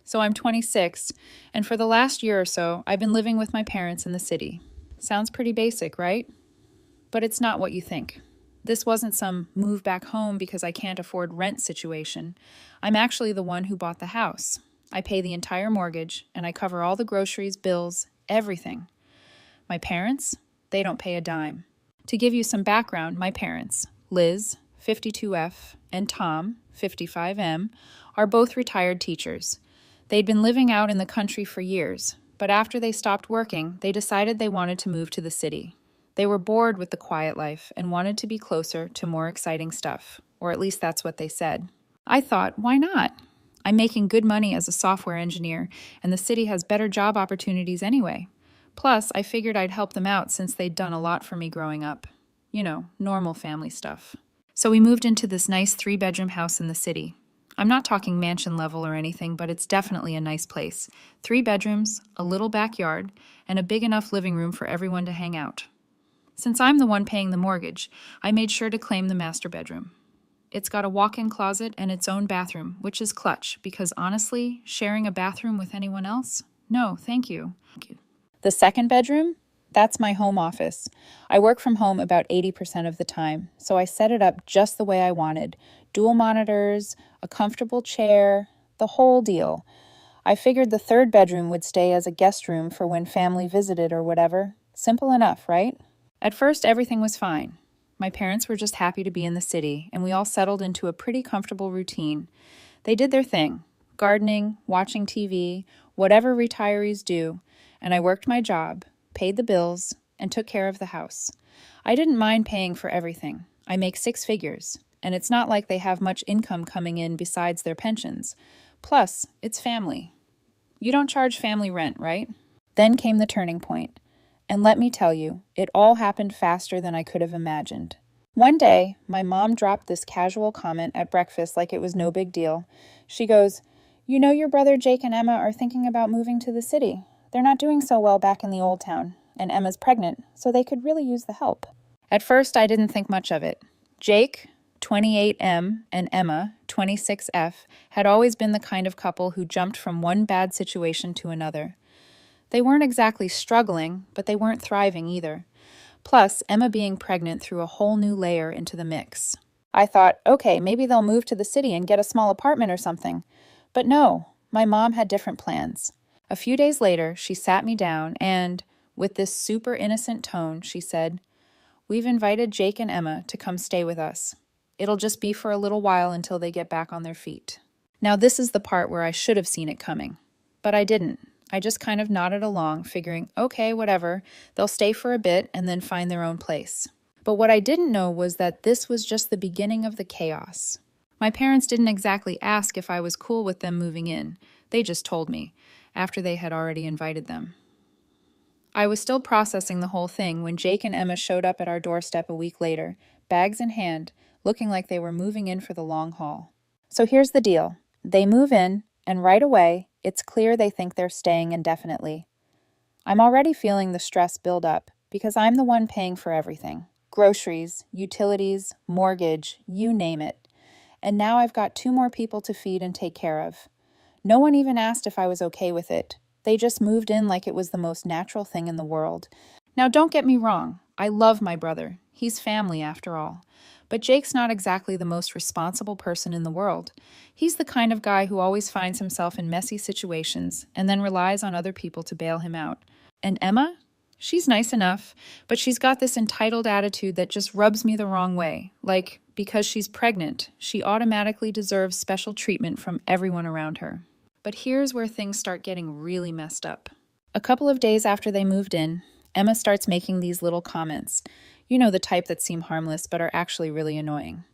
So I'm 26, and for the last year or so, I've been living with my parents in the city. Sounds pretty basic, right? But it's not what you think. This wasn't some move back home because I can't afford rent situation. I'm actually the one who bought the house. I pay the entire mortgage, and I cover all the groceries, bills, everything. My parents, they don't pay a dime. To give you some background, my parents, Liz, 52F, and Tom, 55M, are both retired teachers. They'd been living out in the country for years, but after they stopped working, they decided they wanted to move to the city. They were bored with the quiet life and wanted to be closer to more exciting stuff, or at least that's what they said. I thought, why not? I'm making good money as a software engineer, and the city has better job opportunities anyway. Plus, I figured I'd help them out since they'd done a lot for me growing up. You know, normal family stuff. So we moved into this nice 3-bedroom house in the city. I'm not talking mansion level or anything, but it's definitely a nice place. 3 bedrooms, a little backyard, and a big enough living room for everyone to hang out. Since I'm the one paying the mortgage, I made sure to claim the master bedroom. It's got a walk-in closet and its own bathroom, which is clutch, because honestly, sharing a bathroom with anyone else? No, thank you. The second bedroom? That's my home office. I work from home about 80% of the time, so I set it up just the way I wanted. Dual monitors, a comfortable chair, the whole deal. I figured the third bedroom would stay as a guest room for when family visited or whatever. Simple enough, right? At first, everything was fine. My parents were just happy to be in the city, and we all settled into a pretty comfortable routine. They did their thing, gardening, watching TV, whatever retirees do, and I worked my job, paid the bills, and took care of the house. I didn't mind paying for everything. I make 6 figures, and it's not like they have much income coming in besides their pensions. Plus, it's family. You don't charge family rent, right? Then came the turning point. And let me tell you, it all happened faster than I could have imagined. One day, my mom dropped this casual comment at breakfast like it was no big deal. She goes, "You know your brother Jake and Emma are thinking about moving to the city. They're not doing so well back in the old town, and Emma's pregnant, so they could really use the help." At first, I didn't think much of it. Jake, 28M, and Emma, 26F, had always been the kind of couple who jumped from one bad situation to another. They weren't exactly struggling, but they weren't thriving either. Plus, Emma being pregnant threw a whole new layer into the mix. I thought, okay, maybe they'll move to the city and get a small apartment or something. But no, my mom had different plans. A few days later, she sat me down and, with this super innocent tone, she said, "We've invited Jake and Emma to come stay with us. It'll just be for a little while until they get back on their feet." Now this is the part where I should have seen it coming. But I didn't. I just kind of nodded along, figuring, okay, whatever, they'll stay for a bit and then find their own place. But what I didn't know was that this was just the beginning of the chaos. My parents didn't exactly ask if I was cool with them moving in. They just told me, after they had already invited them. I was still processing the whole thing when Jake and Emma showed up at our doorstep a week later, bags in hand, looking like they were moving in for the long haul. So here's the deal. They move in, and right away, it's clear they think they're staying indefinitely. I'm already feeling the stress build up because I'm the one paying for everything. Groceries, utilities, mortgage, you name it. And now I've got 2 more people to feed and take care of. No one even asked if I was okay with it. They just moved in like it was the most natural thing in the world. Now don't get me wrong, I love my brother. He's family after all. But Jake's not exactly the most responsible person in the world. He's the kind of guy who always finds himself in messy situations and then relies on other people to bail him out. And Emma? She's nice enough, but she's got this entitled attitude that just rubs me the wrong way. Like, because she's pregnant, she automatically deserves special treatment from everyone around her. But here's where things start getting really messed up. A couple of days after they moved in, Emma starts making these little comments. You know, the type that seem harmless but are actually really annoying.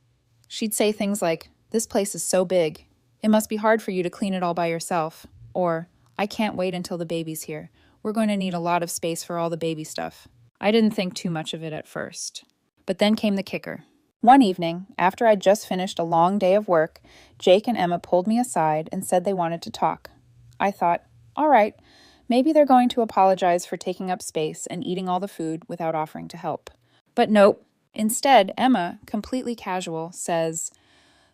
She'd say things like, "This place is so big. It must be hard for you to clean it all by yourself." Or, "I can't wait until the baby's here. We're going to need a lot of space for all the baby stuff." I didn't think too much of it at first. But then came the kicker. One evening, after I'd just finished a long day of work, Jake and Emma pulled me aside and said they wanted to talk. I thought, all right, maybe they're going to apologize for taking up space and eating all the food without offering to help. But nope. Instead, Emma, completely casual, says,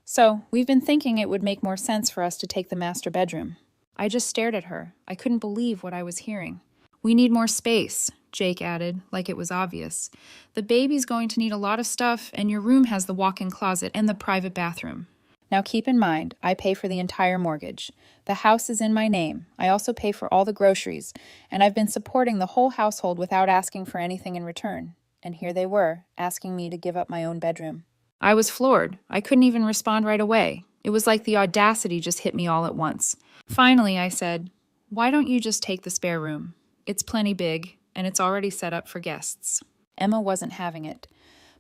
"So, we've been thinking it would make more sense for us to take the master bedroom." I just stared at her. I couldn't believe what I was hearing. "We need more space," Jake added, like it was obvious. "The baby's going to need a lot of stuff, and your room has the walk-in closet and the private bathroom." Now keep in mind, I pay for the entire mortgage. The house is in my name. I also pay for all the groceries, and I've been supporting the whole household without asking for anything in return. And here they were, asking me to give up my own bedroom. I was floored. I couldn't even respond right away. It was like the audacity just hit me all at once. Finally, I said, "Why don't you just take the spare room? It's plenty big, and it's already set up for guests." Emma wasn't having it.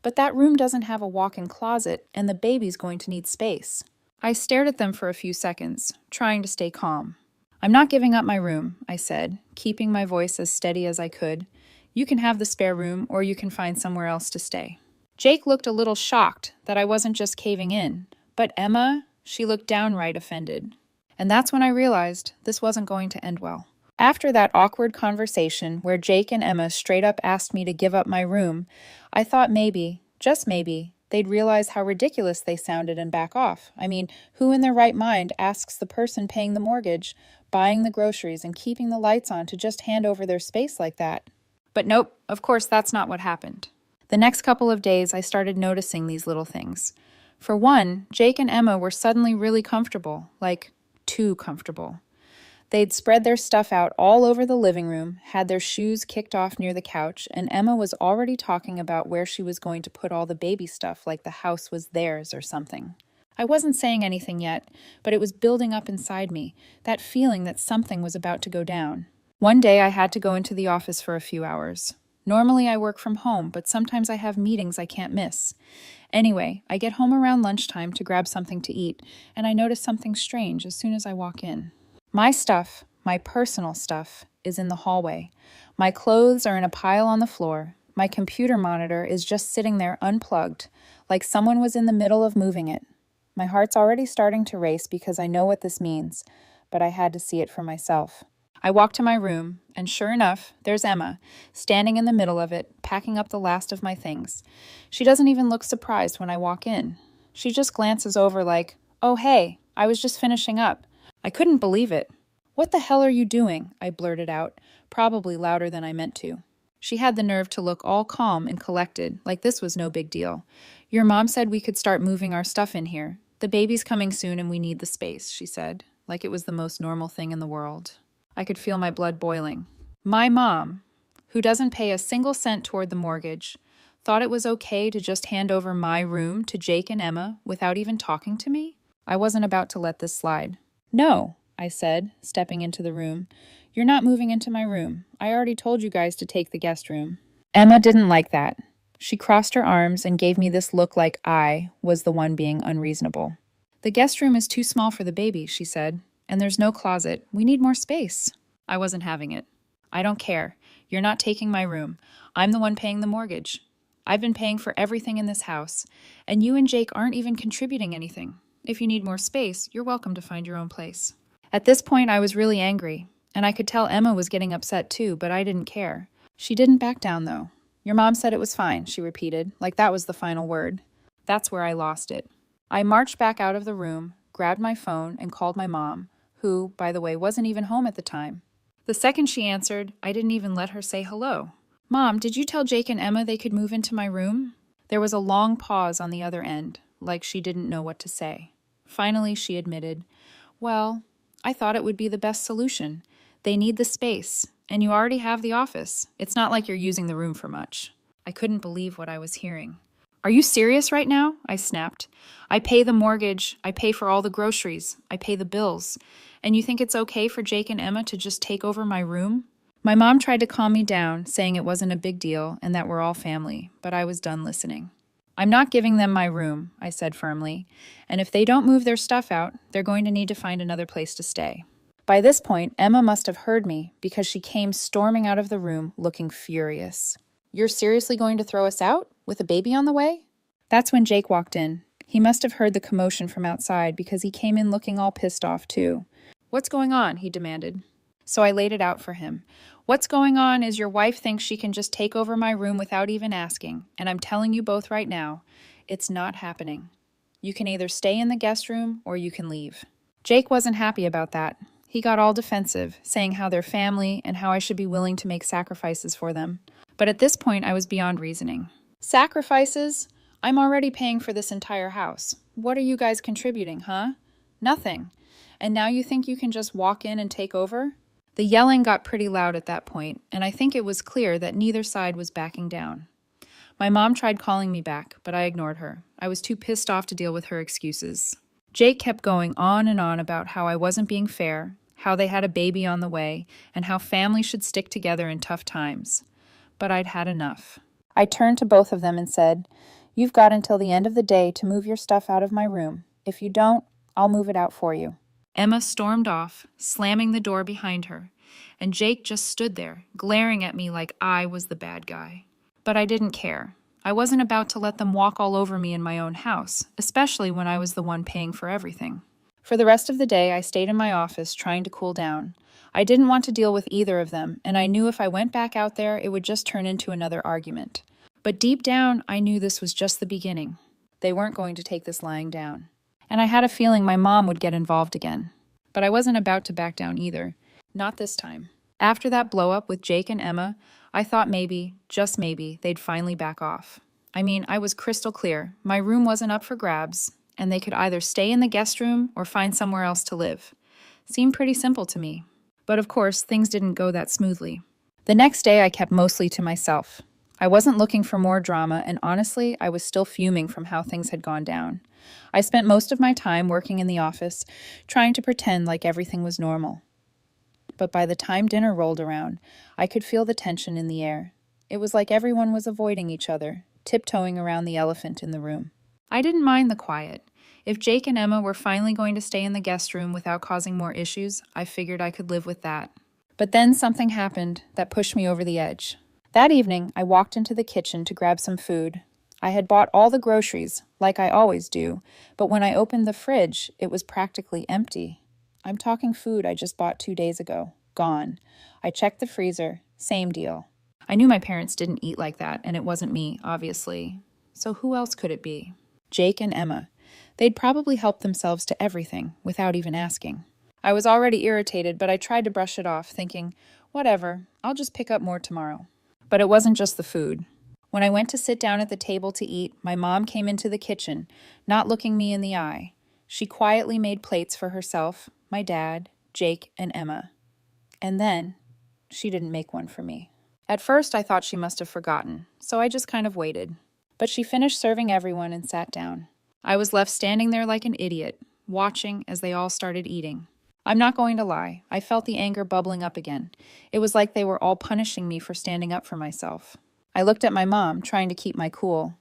"But that room doesn't have a walk-in closet, and the baby's going to need space." I stared at them for a few seconds, trying to stay calm. "I'm not giving up my room," I said, keeping my voice as steady as I could. "You can have the spare room, or you can find somewhere else to stay." Jake looked a little shocked that I wasn't just caving in, but Emma, she looked downright offended. And that's when I realized this wasn't going to end well. After that awkward conversation where Jake and Emma straight up asked me to give up my room, I thought maybe, just maybe, they'd realize how ridiculous they sounded and back off. I mean, who in their right mind asks the person paying the mortgage, buying the groceries, and keeping the lights on to just hand over their space like that? But nope, of course that's not what happened. The next couple of days, I started noticing these little things. For one, Jake and Emma were suddenly really comfortable, like too comfortable. They'd spread their stuff out all over the living room, had their shoes kicked off near the couch, and Emma was already talking about where she was going to put all the baby stuff like the house was theirs or something. I wasn't saying anything yet, but it was building up inside me, that feeling that something was about to go down. One day I had to go into the office for a few hours. Normally I work from home, but sometimes I have meetings I can't miss. Anyway, I get home around lunchtime to grab something to eat, and I notice something strange as soon as I walk in. My stuff, my personal stuff, is in the hallway. My clothes are in a pile on the floor. My computer monitor is just sitting there unplugged, like someone was in the middle of moving it. My heart's already starting to race because I know what this means, but I had to see it for myself. I walk to my room, and sure enough, there's Emma, standing in the middle of it, packing up the last of my things. She doesn't even look surprised when I walk in. She just glances over like, "Oh hey, I was just finishing up." I couldn't believe it. "What the hell are you doing?" I blurted out, probably louder than I meant to. She had the nerve to look all calm and collected, like this was no big deal. "Your mom said we could start moving our stuff in here. The baby's coming soon and we need the space," she said, like it was the most normal thing in the world. I could feel my blood boiling. My mom, who doesn't pay a single cent toward the mortgage, thought it was okay to just hand over my room to Jake and Emma without even talking to me? I wasn't about to let this slide. "No," I said, stepping into the room. "You're not moving into my room. I already told you guys to take the guest room." Emma didn't like that. She crossed her arms and gave me this look like I was the one being unreasonable. "The guest room is too small for the baby," she said. "And there's no closet. We need more space." I wasn't having it. "I don't care. You're not taking my room. I'm the one paying the mortgage. I've been paying for everything in this house, and you and Jake aren't even contributing anything. If you need more space, you're welcome to find your own place." At this point, I was really angry, and I could tell Emma was getting upset too, but I didn't care. She didn't back down, though. "Your mom said it was fine," she repeated, like that was the final word. That's where I lost it. I marched back out of the room, grabbed my phone, and called my mom, who, by the way, wasn't even home at the time. The second she answered, I didn't even let her say hello. "Mom, did you tell Jake and Emma they could move into my room?" There was a long pause on the other end, like she didn't know what to say. Finally, she admitted, "Well, I thought it would be the best solution. They need the space, and you already have the office. It's not like you're using the room for much." I couldn't believe what I was hearing. "Are you serious right now?" I snapped. "I pay the mortgage, I pay for all the groceries, I pay the bills, and you think it's okay for Jake and Emma to just take over my room?" My mom tried to calm me down, saying it wasn't a big deal and that we're all family, but I was done listening. "I'm not giving them my room," I said firmly, "and if they don't move their stuff out, they're going to need to find another place to stay." By this point, Emma must have heard me because she came storming out of the room looking furious. "You're seriously going to throw us out? With a baby on the way?" That's when Jake walked in. He must have heard the commotion from outside because he came in looking all pissed off too. "What's going on?" he demanded. So I laid it out for him. "What's going on is your wife thinks she can just take over my room without even asking, and I'm telling you both right now, it's not happening. You can either stay in the guest room or you can leave." Jake wasn't happy about that. He got all defensive, saying how they're family and how I should be willing to make sacrifices for them. But at this point, I was beyond reasoning. Sacrifices? I'm already paying for this entire house. What are you guys contributing, huh? Nothing. And now you think you can just walk in and take over? The yelling got pretty loud at that point, and I think it was clear that neither side was backing down. My mom tried calling me back, but I ignored her. I was too pissed off to deal with her excuses. Jake kept going on and on about how I wasn't being fair, how they had a baby on the way, and how families should stick together in tough times. But I'd had enough. I turned to both of them and said, "You've got until the end of the day to move your stuff out of my room. If you don't, I'll move it out for you." Emma stormed off, slamming the door behind her, and Jake just stood there, glaring at me like I was the bad guy. But I didn't care. I wasn't about to let them walk all over me in my own house, especially when I was the one paying for everything. For the rest of the day, I stayed in my office trying to cool down. I didn't want to deal with either of them, and I knew if I went back out there, it would just turn into another argument. But deep down, I knew this was just the beginning. They weren't going to take this lying down. And I had a feeling my mom would get involved again. But I wasn't about to back down either. Not this time. After that blow-up with Jake and Emma, I thought maybe, just maybe, they'd finally back off. I mean, I was crystal clear. My room wasn't up for grabs, and they could either stay in the guest room or find somewhere else to live. Seemed pretty simple to me. But of course, things didn't go that smoothly. The next day, I kept mostly to myself. I wasn't looking for more drama, and honestly, I was still fuming from how things had gone down. I spent most of my time working in the office, trying to pretend like everything was normal. But by the time dinner rolled around, I could feel the tension in the air. It was like everyone was avoiding each other, tiptoeing around the elephant in the room. I didn't mind the quiet. If Jake and Emma were finally going to stay in the guest room without causing more issues, I figured I could live with that. But then something happened that pushed me over the edge. That evening, I walked into the kitchen to grab some food. I had bought all the groceries, like I always do, but when I opened the fridge, it was practically empty. I'm talking food I just bought 2 days ago. Gone. I checked the freezer. Same deal. I knew my parents didn't eat like that, and it wasn't me, obviously. So who else could it be? Jake and Emma. They'd probably helped themselves to everything, without even asking. I was already irritated, but I tried to brush it off, thinking, whatever, I'll just pick up more tomorrow. But it wasn't just the food. When I went to sit down at the table to eat, my mom came into the kitchen, not looking me in the eye. She quietly made plates for herself, my dad, Jake, and Emma. And then, she didn't make one for me. At first, I thought she must have forgotten, so I just kind of waited. But she finished serving everyone and sat down. I was left standing there like an idiot, watching as they all started eating. I'm not going to lie, I felt the anger bubbling up again. It was like they were all punishing me for standing up for myself. I looked at my mom, trying to keep my cool.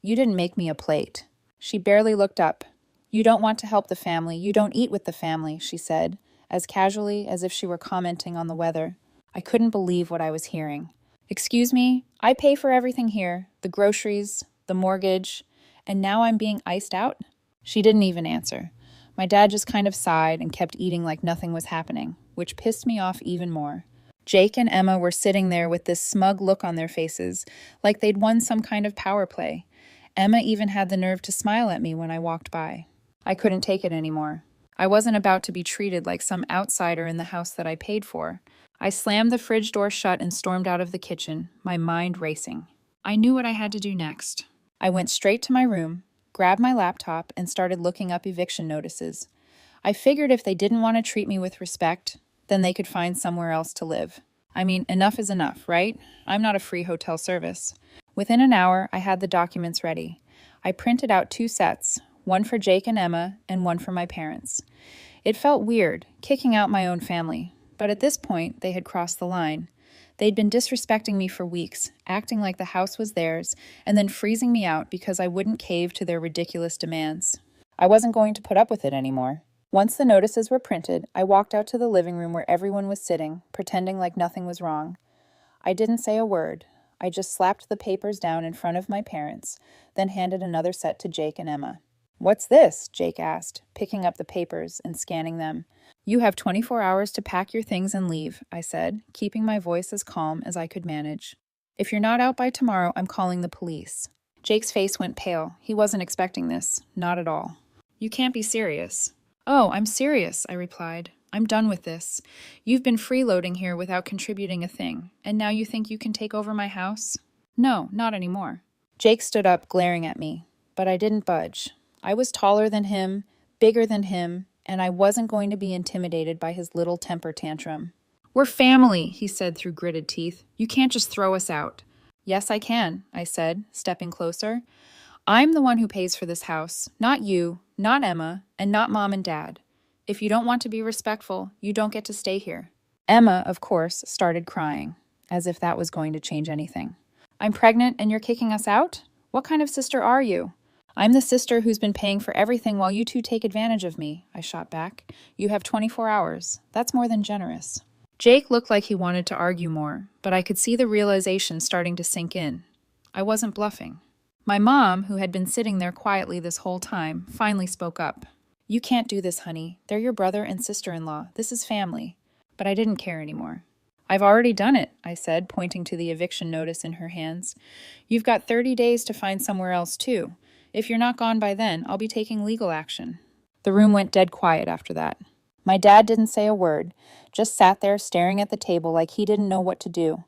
"You didn't make me a plate." She barely looked up. "You don't want to help the family, you don't eat with the family," she said, as casually as if she were commenting on the weather. I couldn't believe what I was hearing. "Excuse me, I pay for everything here, the groceries, the mortgage, and now I'm being iced out?" She didn't even answer. My dad just kind of sighed and kept eating like nothing was happening, which pissed me off even more. Jake and Emma were sitting there with this smug look on their faces, like they'd won some kind of power play. Emma even had the nerve to smile at me when I walked by. I couldn't take it anymore. I wasn't about to be treated like some outsider in the house that I paid for. I slammed the fridge door shut and stormed out of the kitchen, my mind racing. I knew what I had to do next. I went straight to my room, grabbed my laptop, and started looking up eviction notices. I figured if they didn't want to treat me with respect, then they could find somewhere else to live. I mean, enough is enough, right? I'm not a free hotel service. Within an hour, I had the documents ready. I printed out 2 sets, one for Jake and Emma and one for my parents. It felt weird, kicking out my own family, but at this point, they had crossed the line. They'd been disrespecting me for weeks, acting like the house was theirs, and then freezing me out because I wouldn't cave to their ridiculous demands. I wasn't going to put up with it anymore. Once the notices were printed, I walked out to the living room where everyone was sitting, pretending like nothing was wrong. I didn't say a word. I just slapped the papers down in front of my parents, then handed another set to Jake and Emma. "What's this?" Jake asked, picking up the papers and scanning them. "You have 24 hours to pack your things and leave," I said, keeping my voice as calm as I could manage. "If you're not out by tomorrow, I'm calling the police." Jake's face went pale. He wasn't expecting this. Not at all. "You can't be serious." "Oh, I'm serious," I replied. I'm done with this. You've been freeloading here without contributing a thing, and now you think you can take over my house? No, not anymore. Jake stood up, glaring at me, but I didn't budge. I was taller than him, bigger than him, and I wasn't going to be intimidated by his little temper tantrum. We're family, he said through gritted teeth. You can't just throw us out. Yes, I can, I said, stepping closer. I'm the one who pays for this house, not you, not Emma, and not Mom and Dad. If you don't want to be respectful, you don't get to stay here. Emma, of course, started crying, as if that was going to change anything. I'm pregnant and you're kicking us out? What kind of sister are you? I'm the sister who's been paying for everything while you two take advantage of me, I shot back. You have 24 hours. That's more than generous. Jake looked like he wanted to argue more, but I could see the realization starting to sink in. I wasn't bluffing. My mom, who had been sitting there quietly this whole time, finally spoke up. You can't do this, honey. They're your brother and sister-in-law. This is family. But I didn't care anymore. I've already done it, I said, pointing to the eviction notice in her hands. You've got 30 days to find somewhere else, too. If you're not gone by then, I'll be taking legal action. The room went dead quiet after that. My dad didn't say a word, just sat there staring at the table like he didn't know what to do.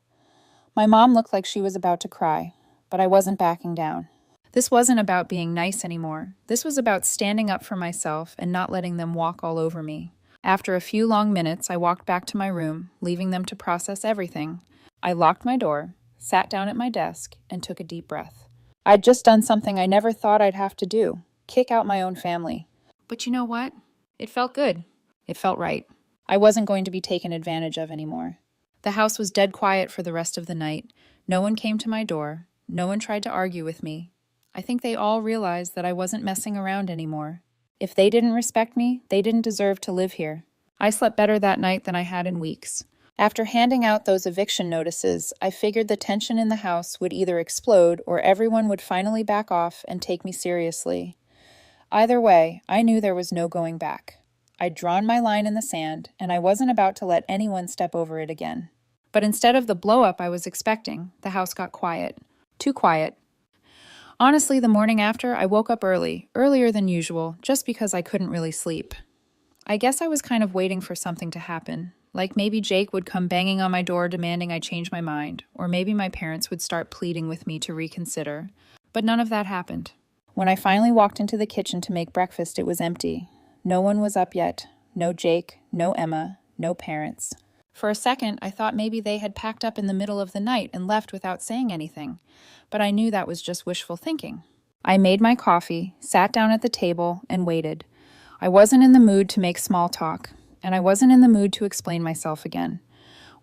My mom looked like she was about to cry, but I wasn't backing down. This wasn't about being nice anymore. This was about standing up for myself and not letting them walk all over me. After a few long minutes, I walked back to my room, leaving them to process everything. I locked my door, sat down at my desk, and took a deep breath. I'd just done something I never thought I'd have to do, kick out my own family. But you know what? It felt good. It felt right. I wasn't going to be taken advantage of anymore. The house was dead quiet for the rest of the night. No one came to my door. No one tried to argue with me. I think they all realized that I wasn't messing around anymore. If they didn't respect me, they didn't deserve to live here. I slept better that night than I had in weeks. After handing out those eviction notices, I figured the tension in the house would either explode or everyone would finally back off and take me seriously. Either way, I knew there was no going back. I'd drawn my line in the sand, and I wasn't about to let anyone step over it again. But instead of the blow-up I was expecting, the house got quiet. Too quiet. Honestly, the morning after, I woke up early, earlier than usual, just because I couldn't really sleep. I guess I was kind of waiting for something to happen, like maybe Jake would come banging on my door demanding I change my mind, or maybe my parents would start pleading with me to reconsider. But none of that happened. When I finally walked into the kitchen to make breakfast, it was empty. No one was up yet. No Jake, no Emma, no parents. For a second, I thought maybe they had packed up in the middle of the night and left without saying anything, but I knew that was just wishful thinking. I made my coffee, sat down at the table, and waited. I wasn't in the mood to make small talk, and I wasn't in the mood to explain myself again.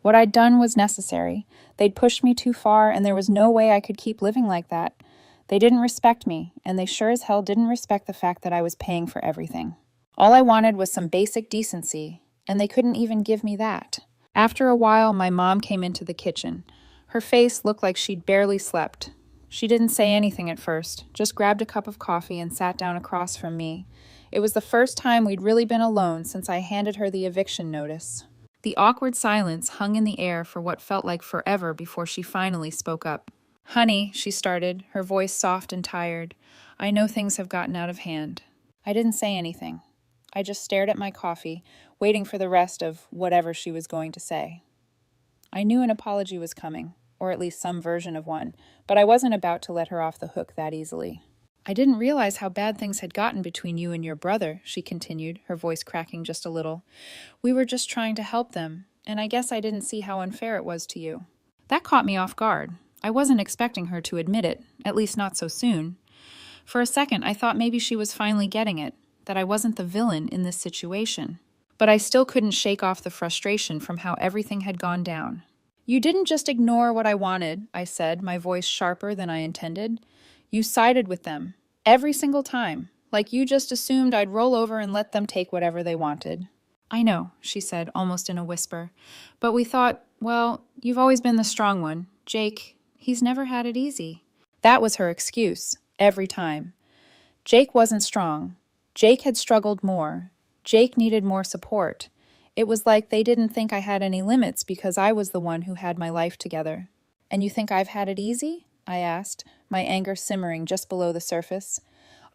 What I'd done was necessary. They'd pushed me too far, and there was no way I could keep living like that. They didn't respect me, and they sure as hell didn't respect the fact that I was paying for everything. All I wanted was some basic decency, and they couldn't even give me that. After a while, my mom came into the kitchen. Her face looked like she'd barely slept. She didn't say anything at first, just grabbed a cup of coffee and sat down across from me. It was the first time we'd really been alone since I handed her the eviction notice. The awkward silence hung in the air for what felt like forever before she finally spoke up. Honey, she started, her voice soft and tired. I know things have gotten out of hand. I didn't say anything. I just stared at my coffee, waiting for the rest of whatever she was going to say. I knew an apology was coming, or at least some version of one, but I wasn't about to let her off the hook that easily. I didn't realize how bad things had gotten between you and your brother, she continued, her voice cracking just a little. We were just trying to help them, and I guess I didn't see how unfair it was to you. That caught me off guard. I wasn't expecting her to admit it, at least not so soon. For a second, I thought maybe she was finally getting it, that I wasn't the villain in this situation. But I still couldn't shake off the frustration from how everything had gone down. You didn't just ignore what I wanted, I said, my voice sharper than I intended. You sided with them, every single time, like you just assumed I'd roll over and let them take whatever they wanted. I know, she said, almost in a whisper, but we thought, well, you've always been the strong one. Jake, he's never had it easy. That was her excuse, every time. Jake wasn't strong. Jake had struggled more. Jake needed more support. It was like they didn't think I had any limits because I was the one who had my life together. And you think I've had it easy? I asked, my anger simmering just below the surface.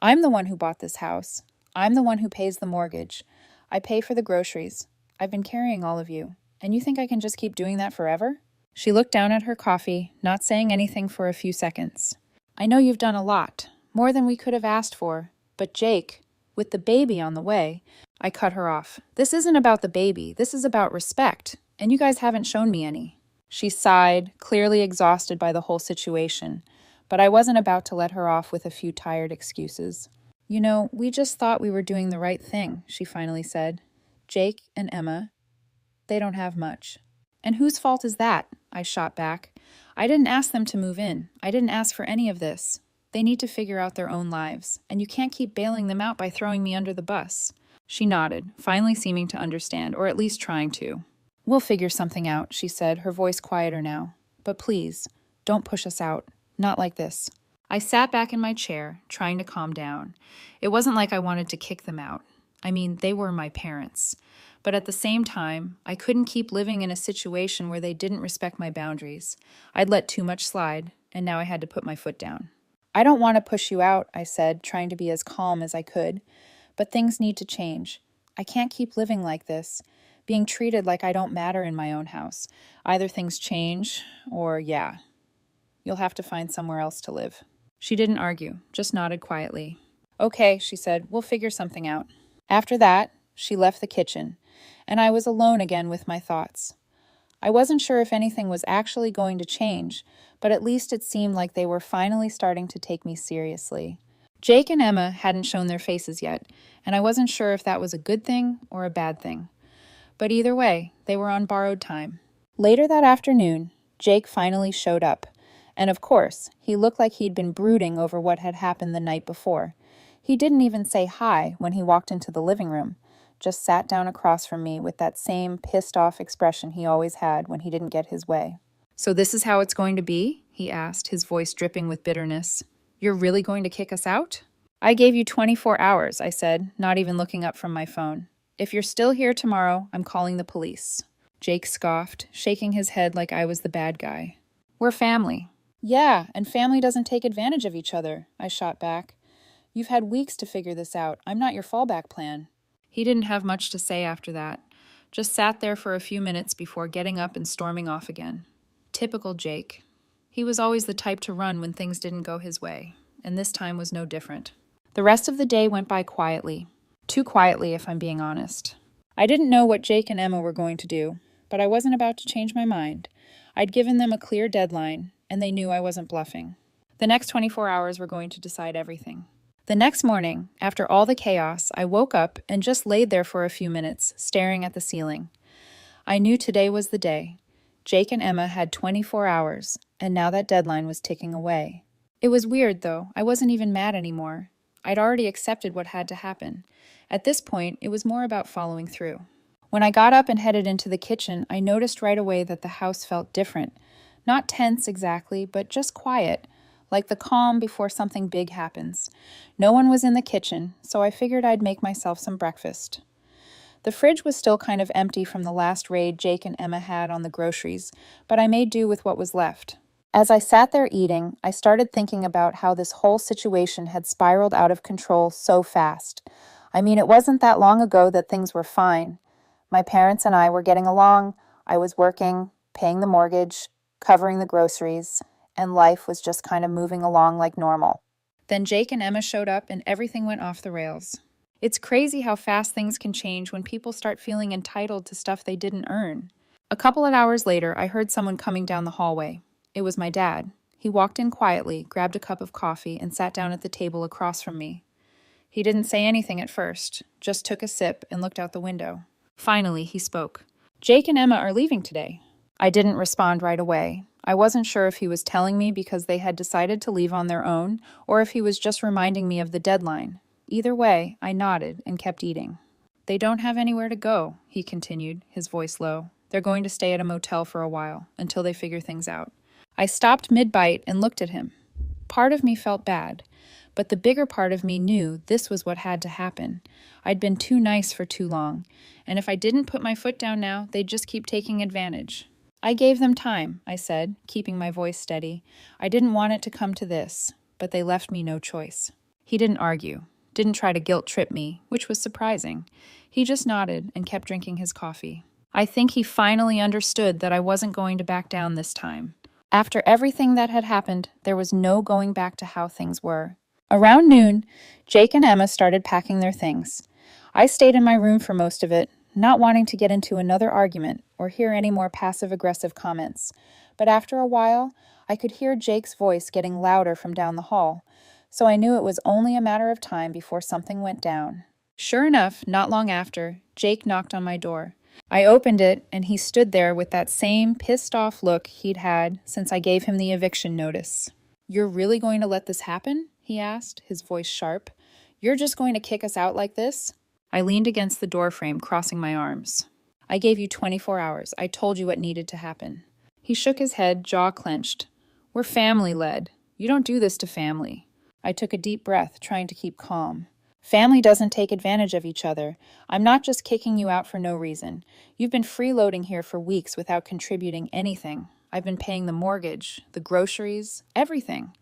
I'm the one who bought this house. I'm the one who pays the mortgage. I pay for the groceries. I've been carrying all of you, and you think I can just keep doing that forever? She looked down at her coffee, not saying anything for a few seconds. I know you've done a lot, more than we could have asked for, but Jake, with the baby on the way, I cut her off. This isn't about the baby, this is about respect, and you guys haven't shown me any. She sighed, clearly exhausted by the whole situation, but I wasn't about to let her off with a few tired excuses. You know, we just thought we were doing the right thing, she finally said. Jake and Emma, they don't have much. And whose fault is that? I shot back. I didn't ask them to move in. I didn't ask for any of this. They need to figure out their own lives, and you can't keep bailing them out by throwing me under the bus. She nodded, finally seeming to understand, or at least trying to. We'll figure something out, she said, her voice quieter now. But please, don't push us out. Not like this. I sat back in my chair, trying to calm down. It wasn't like I wanted to kick them out. I mean, they were my parents. But at the same time, I couldn't keep living in a situation where they didn't respect my boundaries. I'd let too much slide, and now I had to put my foot down. I don't want to push you out, I said, trying to be as calm as I could. But things need to change. I can't keep living like this, being treated like I don't matter in my own house. Either things change, or yeah, you'll have to find somewhere else to live. She didn't argue, just nodded quietly. Okay, she said, we'll figure something out. After that, she left the kitchen, and I was alone again with my thoughts. I wasn't sure if anything was actually going to change, but at least it seemed like they were finally starting to take me seriously. Jake and Emma hadn't shown their faces yet, and I wasn't sure if that was a good thing or a bad thing. But either way, they were on borrowed time. Later that afternoon, Jake finally showed up. And of course, he looked like he'd been brooding over what had happened the night before. He didn't even say hi when he walked into the living room, just sat down across from me with that same pissed-off expression he always had when he didn't get his way. So this is how it's going to be? He asked, his voice dripping with bitterness. You're really going to kick us out? I gave you 24 hours, I said, not even looking up from my phone. If you're still here tomorrow, I'm calling the police. Jake scoffed, shaking his head like I was the bad guy. We're family. Yeah, and family doesn't take advantage of each other, I shot back. You've had weeks to figure this out. I'm not your fallback plan. He didn't have much to say after that. Just sat there for a few minutes before getting up and storming off again. Typical Jake. He was always the type to run when things didn't go his way, and this time was no different. The rest of the day went by quietly. Too quietly, if I'm being honest. I didn't know what Jake and Emma were going to do, but I wasn't about to change my mind. I'd given them a clear deadline, and they knew I wasn't bluffing. The next 24 hours were going to decide everything. The next morning, after all the chaos, I woke up and just laid there for a few minutes, staring at the ceiling. I knew today was the day. Jake and Emma had 24 hours, and now that deadline was ticking away. It was weird, though. I wasn't even mad anymore. I'd already accepted what had to happen. At this point, it was more about following through. When I got up and headed into the kitchen, I noticed right away that the house felt different. Not tense exactly, but just quiet, like the calm before something big happens. No one was in the kitchen, so I figured I'd make myself some breakfast. The fridge was still kind of empty from the last raid Jake and Emma had on the groceries, but I made do with what was left. As I sat there eating, I started thinking about how this whole situation had spiraled out of control so fast. I mean, it wasn't that long ago that things were fine. My parents and I were getting along, I was working, paying the mortgage, covering the groceries, and life was just kind of moving along like normal. Then Jake and Emma showed up and everything went off the rails. It's crazy how fast things can change when people start feeling entitled to stuff they didn't earn. A couple of hours later, I heard someone coming down the hallway. It was my dad. He walked in quietly, grabbed a cup of coffee, and sat down at the table across from me. He didn't say anything at first, just took a sip and looked out the window. Finally, he spoke. Jake and Emma are leaving today. I didn't respond right away. I wasn't sure if he was telling me because they had decided to leave on their own, or if he was just reminding me of the deadline. Either way, I nodded and kept eating. They don't have anywhere to go, he continued, his voice low. They're going to stay at a motel for a while, until they figure things out. I stopped mid-bite and looked at him. Part of me felt bad, but the bigger part of me knew this was what had to happen. I'd been too nice for too long, and if I didn't put my foot down now, they'd just keep taking advantage. I gave them time, I said, keeping my voice steady. I didn't want it to come to this, but they left me no choice. He didn't argue, didn't try to guilt trip me, which was surprising. He just nodded and kept drinking his coffee. I think he finally understood that I wasn't going to back down this time. After everything that had happened, there was no going back to how things were. Around noon, Jake and Emma started packing their things. I stayed in my room for most of it, not wanting to get into another argument or hear any more passive-aggressive comments. But after a while, I could hear Jake's voice getting louder from down the hall, so I knew it was only a matter of time before something went down. Sure enough, not long after, Jake knocked on my door. I opened it, and he stood there with that same pissed-off look he'd had since I gave him the eviction notice. "You're really going to let this happen?" he asked, his voice sharp. "You're just going to kick us out like this?" I leaned against the doorframe, crossing my arms. "I gave you 24 hours. I told you what needed to happen." He shook his head, jaw clenched. "We're family-led. You don't do this to family." I took a deep breath, trying to keep calm. "Family doesn't take advantage of each other. I'm not just kicking you out for no reason. You've been freeloading here for weeks without contributing anything. I've been paying the mortgage, the groceries, everything.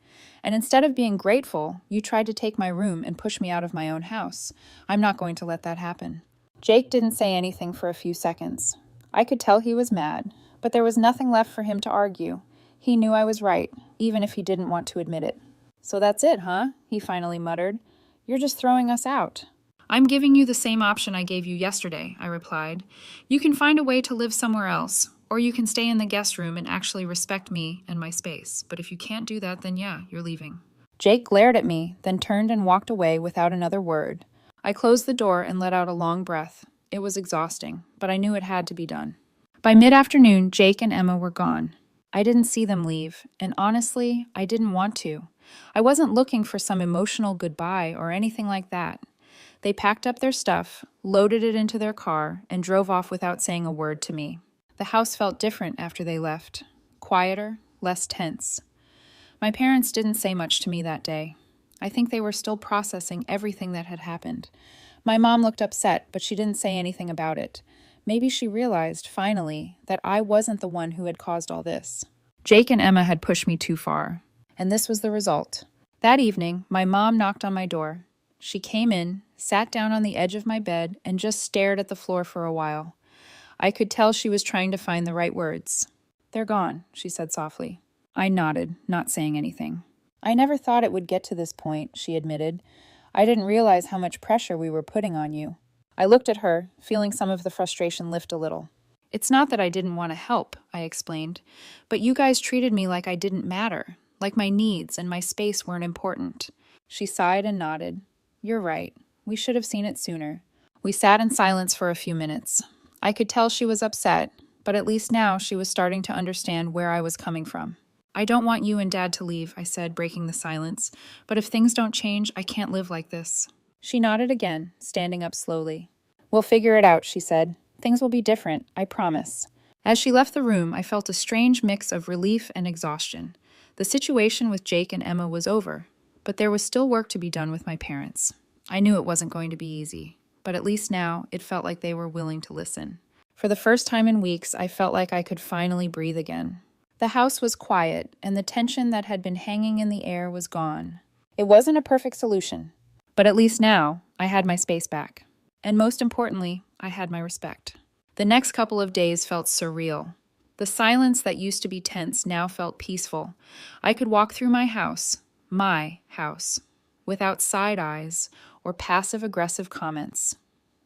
And instead of being grateful, you tried to take my room and push me out of my own house. I'm not going to let that happen." Jake didn't say anything for a few seconds. I could tell he was mad, but there was nothing left for him to argue. He knew I was right, even if he didn't want to admit it. "So that's it, huh?" he finally muttered. "You're just throwing us out." "I'm giving you the same option I gave you yesterday," I replied. "You can find a way to live somewhere else, or you can stay in the guest room and actually respect me and my space. But if you can't do that, then yeah, you're leaving." Jake glared at me, then turned and walked away without another word. I closed the door and let out a long breath. It was exhausting, but I knew it had to be done. By mid-afternoon, Jake and Emma were gone. I didn't see them leave, and honestly, I didn't want to. I wasn't looking for some emotional goodbye or anything like that. They packed up their stuff, loaded it into their car, and drove off without saying a word to me. The house felt different after they left. Quieter, less tense. My parents didn't say much to me that day. I think they were still processing everything that had happened. My mom looked upset, but she didn't say anything about it. Maybe she realized, finally, that I wasn't the one who had caused all this. Jake and Emma had pushed me too far, and this was the result. That evening, my mom knocked on my door. She came in, sat down on the edge of my bed, and just stared at the floor for a while. I could tell she was trying to find the right words. "They're gone," she said softly. I nodded, not saying anything. "I never thought it would get to this point," she admitted. "I didn't realize how much pressure we were putting on you." I looked at her, feeling some of the frustration lift a little. "It's not that I didn't want to help," I explained, "but you guys treated me like I didn't matter, like my needs and my space weren't important." She sighed and nodded. "You're right. We should have seen it sooner." We sat in silence for a few minutes. I could tell she was upset, but at least now she was starting to understand where I was coming from. "I don't want you and Dad to leave," I said, breaking the silence, "but if things don't change, I can't live like this." She nodded again, standing up slowly. "We'll figure it out," she said. "Things will be different, I promise." As she left the room, I felt a strange mix of relief and exhaustion. The situation with Jake and Emma was over, but there was still work to be done with my parents. I knew it wasn't going to be easy, but at least now it felt like they were willing to listen. For the first time in weeks, I felt like I could finally breathe again. The house was quiet, and the tension that had been hanging in the air was gone. It wasn't a perfect solution, but at least now I had my space back. And most importantly, I had my respect. The next couple of days felt surreal. The silence that used to be tense now felt peaceful. I could walk through my house, without side eyes or passive-aggressive comments.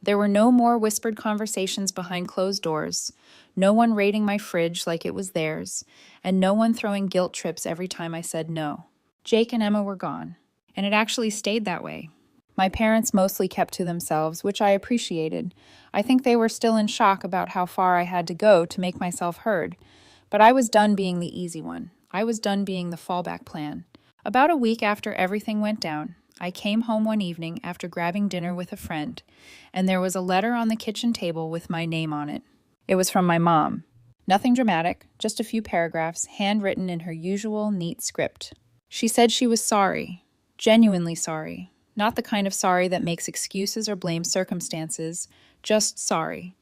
There were no more whispered conversations behind closed doors, no one raiding my fridge like it was theirs, and no one throwing guilt trips every time I said no. Jake and Emma were gone, and it actually stayed that way. My parents mostly kept to themselves, which I appreciated. I think they were still in shock about how far I had to go to make myself heard. But I was done being the easy one. I was done being the fallback plan. About a week after everything went down, I came home one evening after grabbing dinner with a friend, and there was a letter on the kitchen table with my name on it. It was from my mom. Nothing dramatic, just a few paragraphs, handwritten in her usual neat script. She said she was sorry, genuinely sorry. Not the kind of sorry that makes excuses or blames circumstances, just sorry.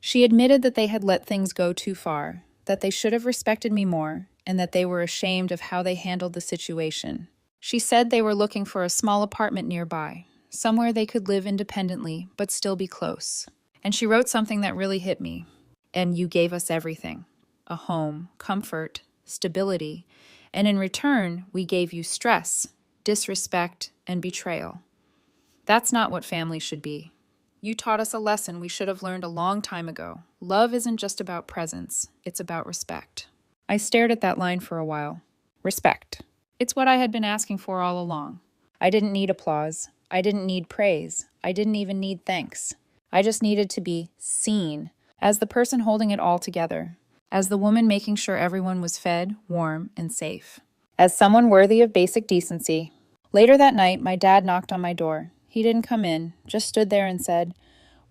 She admitted that they had let things go too far, that they should have respected me more, and that they were ashamed of how they handled the situation. She said they were looking for a small apartment nearby, somewhere they could live independently but still be close. And she wrote something that really hit me. And you gave us everything: a home, comfort, stability, and in return, we gave you stress, disrespect, and betrayal. That's not what family should be. You taught us a lesson we should have learned a long time ago. Love isn't just about presence, it's about respect. I stared at that line for a while. Respect. It's what I had been asking for all along. I didn't need applause. I didn't need praise. I didn't even need thanks. I just needed to be seen as the person holding it all together, as the woman making sure everyone was fed, warm, and safe, as someone worthy of basic decency. Later that night, my dad knocked on my door. He didn't come in, just stood there and said,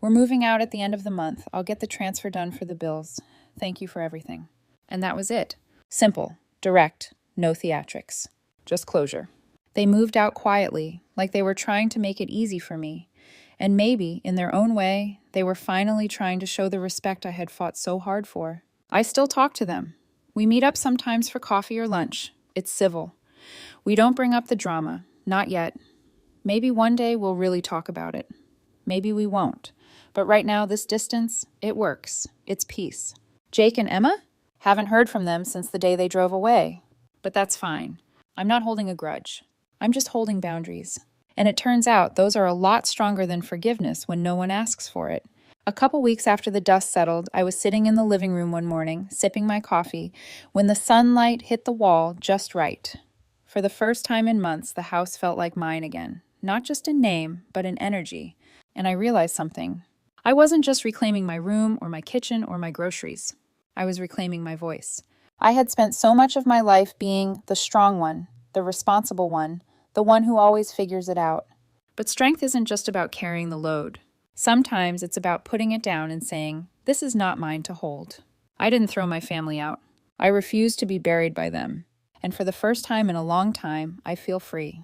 "We're moving out at the end of the month. I'll get the transfer done for the bills. Thank you for everything." And that was it. Simple, direct, no theatrics. Just closure. They moved out quietly, like they were trying to make it easy for me. And maybe, in their own way, they were finally trying to show the respect I had fought so hard for. I still talk to them. We meet up sometimes for coffee or lunch. It's civil. We don't bring up the drama. Not yet. Maybe one day we'll really talk about it. Maybe we won't. But right now, this distance, it works. It's peace. Jake and Emma? Haven't heard from them since the day they drove away. But that's fine. I'm not holding a grudge. I'm just holding boundaries. And it turns out those are a lot stronger than forgiveness when no one asks for it. A couple weeks after the dust settled, I was sitting in the living room one morning, sipping my coffee, when the sunlight hit the wall just right. For the first time in months, the house felt like mine again. Not just in name, but in energy. And I realized something. I wasn't just reclaiming my room or my kitchen or my groceries. I was reclaiming my voice. I had spent so much of my life being the strong one, the responsible one, the one who always figures it out. But strength isn't just about carrying the load. Sometimes it's about putting it down and saying, "This is not mine to hold." I didn't throw my family out. I refused to be buried by them. And for the first time in a long time, I feel free.